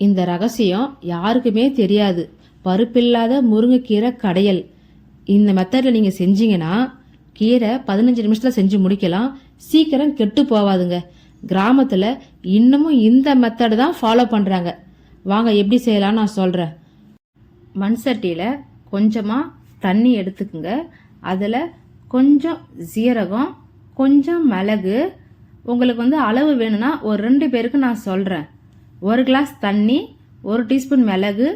இந்த ரகசியம் யாருக்குமே தெரியாது. பருப்பில்லாத முருங்கைக்கீரை கடையல். இந்த மெத்தடில் நீங்கள் செஞ்சீங்கன்னா கீரை 15 நிமிஷத்தில் செஞ்சு முடிக்கலாம். சீக்கிரம் கெட்டு போவாதுங்க. கிராமத்தில் இன்னமும் இந்த மெத்தடு தான் ஃபாலோ பண்ணுறாங்க. வாங்க எப்படி செய்யலாம்னு நான் சொல்கிறேன். மண் சட்டியில் கொஞ்சமாக தண்ணி எடுத்துக்குங்க. அதில் கொஞ்சம் சீரகம், கொஞ்சம் மிளகு. உங்களுக்கு அளவு வேணும்னா ஒரு 2 பேருக்கு நான் சொல்கிறேன். 1 கிளாஸ் தண்ணி, 1 டீஸ்பூன் மிளகு,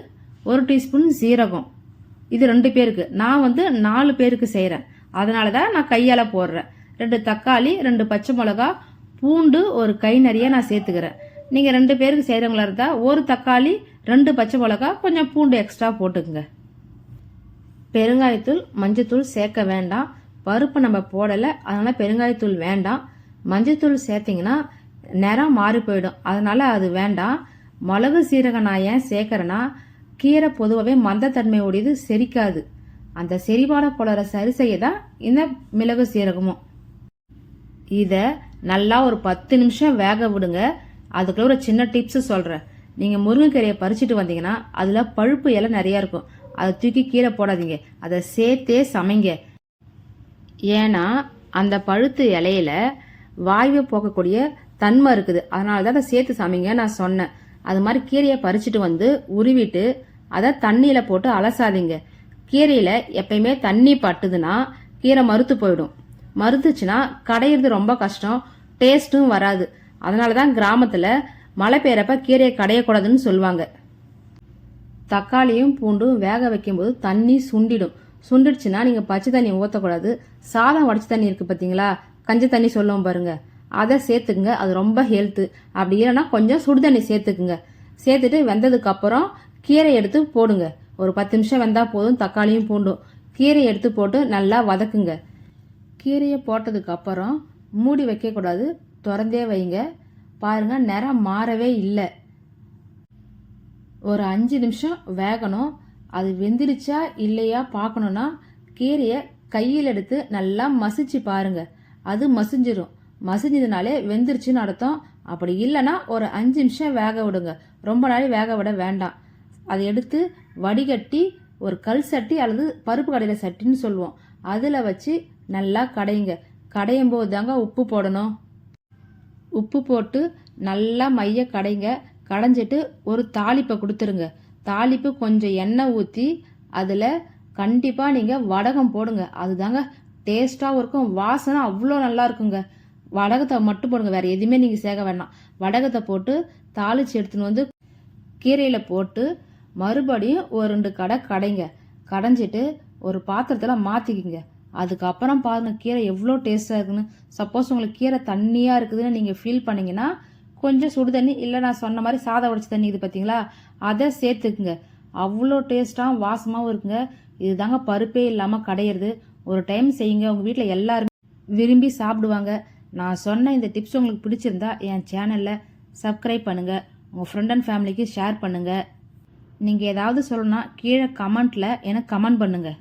1 டீஸ்பூன் சீரகம். இது 2 பேருக்கு. நான் 4 பேருக்கு செய்கிறேன். அதனால தான் நான் கையால் போடுறேன். 2 தக்காளி, 2 பச்சை மிளகா, பூண்டு ஒரு கை நிறைய நான் சேர்த்துக்கிறேன். நீங்கள் 2 பேருக்கு செய்கிறவங்களா இருந்தால் 1 தக்காளி, 2 பச்சை மிளகா, கொஞ்சம் பூண்டு எக்ஸ்ட்ரா போட்டுக்குங்க. பெருங்காயத்தூள், மஞ்சத்தூள் சேர்க்க வேண்டாம். பருப்பு நம்ம போடலை, அதனால் பெருங்காயத்தூள் வேண்டாம். மஞ்சத்தூள் சேர்த்திங்கன்னா நிறம் மாறி போயிடும், அதனால் அது வேண்டாம். மிளகு சீரகம் நான் ஏன் சேர்க்குறேன்னா, கீரை பொதுவாகவே மந்தத்தன்மை உடையது, செரிக்காது. அந்த செரிமான கோளாறை சரி செய்ய தான் இந்த மிளகு சீரகமும். இதை நல்லா ஒரு 10 நிமிஷம் வேக விடுங்க. அதுக்குள்ள ஒரு சின்ன டிப்ஸ் சொல்கிறேன். நீங்கள் முருங்கைக்கீரையை பறிச்சுட்டு வந்தீங்கன்னா அதில் பழுப்பு இலை நிறையா இருக்கும். அதை தூக்கி கீரை போடாதீங்க, அதை சேர்த்தே சமைங்க. ஏன்னா அந்த பழுத்து இலையில வாய்வை போக்கக்கூடிய தன்மை இருக்குது. அதனால தான் அதை சேர்த்து சமைங்க நான் சொன்னேன். அது மாதிரி கீரையை பறிச்சுட்டு உருவிட்டு அதை தண்ணியில் போட்டு அலசாதீங்க. கீரையில் எப்பயுமே தண்ணி பட்டுதுன்னா கீரை மறுத்து போயிடும். மறுத்துச்சுன்னா கடையிறது ரொம்ப கஷ்டம், டேஸ்ட்டும் வராது. அதனால தான் கிராமத்தில் மழை பெய்யறப்ப கீரையை கடையக்கூடாதுன்னு சொல்லுவாங்க. தக்காளியும் பூண்டும் வேக வைக்கும்போது தண்ணி சுண்டிடும். சுண்டிடுச்சுன்னா நீங்கள் பச்சை தண்ணி ஊற்றக்கூடாது. சாதம் வடிச்ச தண்ணி இருக்குது பார்த்தீங்களா, கஞ்சி தண்ணி சொல்லுவோம் பாருங்க, அதை சேர்த்துக்குங்க. அது ரொம்ப ஹெல்த்து. அப்படி இல்லைன்னா கொஞ்சம் சுடு தண்ணி சேர்த்துக்குங்க. சேர்த்துட்டு வெந்ததுக்கு அப்புறம் கீரை எடுத்து போடுங்க. ஒரு 10 நிமிஷம் வெந்தால் போதும். தக்காளியும் பூண்டும் கீரையை எடுத்து போட்டு நல்லா வதக்குங்க. கீரையை போட்டதுக்கு அப்புறம் மூடி வைக்கக்கூடாது, திறந்தே வைங்க. பாருங்க, நிறம் மாறவே இல்லை. ஒரு 5 நிமிஷம் வேகணும். அது வெந்திருச்சா இல்லையா பார்க்கணுன்னா கீரையை கையில் எடுத்து நல்லா மசிச்சு பாருங்க. அது மசிஞ்சிடும். மசிஞ்சதுனாலே வெந்துருச்சுன்னு அர்த்தம். அப்படி இல்லைன்னா ஒரு 5 நிமிஷம் வேக விடுங்க. ரொம்ப நாள் வேக விட வேண்டாம். அதை எடுத்து வடிகட்டி ஒரு கல் சட்டி அல்லது பருப்பு கடையில சட்டின்னு சொல்லுவோம், அதில் வச்சு நல்லா கடையுங்க. கடையும் போது தாங்க உப்பு போடணும். உப்பு போட்டு நல்லா மைய கடைங்க. கடைஞ்சிட்டு ஒரு தாளிப்பை கொடுத்துருங்க. தாளிப்பு கொஞ்சம் எண்ணெய் ஊற்றி அதில் கண்டிப்பாக நீங்கள் வடகம் போடுங்க. அதுதாங்க டேஸ்ட்டாகவும் இருக்கும், வாசனை அவ்வளோ நல்லா இருக்குங்க. வடகத்தை மட்டும் போடுங்க, வேறு எதுவுமே நீங்கள் சேர்க்க வேண்டாம். வடகத்தை போட்டு தாளித்து எடுத்துன்னு கீரையில் போட்டு மறுபடியும் ஒரு 2 கடை கடைங்க. கடைஞ்சிட்டு ஒரு பாத்திரத்தில் மாற்றிக்கிங்க. அதுக்கப்புறம் பாருங்கள் கீரை எவ்வளோ டேஸ்ட்டாக இருக்குன்னு. சப்போஸ் உங்களுக்கு கீரை தண்ணியாக இருக்குதுன்னு நீங்கள் ஃபீல் பண்ணிங்கன்னா கொஞ்சம் சுடு தண்ணி, இல்லை நான் சொன்ன மாதிரி சாதம் வடிச்ச தண்ணி இது பார்த்தீங்களா, அதை சேர்த்துக்குங்க. அவ்வளோ டேஸ்ட்டாகவும் வாசமாகவும் இருக்குங்க. இது தாங்க பருப்பே இல்லாமல் கடையிறது. ஒரு டைம் செய்யுங்க, உங்கள் வீட்டில் எல்லாருமே விரும்பி சாப்பிடுவாங்க. நான் சொன்ன இந்த டிப்ஸ் உங்களுக்கு பிடிச்சிருந்தா என் சேனலில் சப்ஸ்கிரைப் பண்ணுங்கள். உங்கள் ஃப்ரெண்ட் அண்ட் ஃபேமிலிக்கு ஷேர் பண்ணுங்கள். நீங்கள் ஏதாவது சொல்லணும்னா கீழே கமெண்ட்டில் எனக்கு கமெண்ட் பண்ணுங்கள்.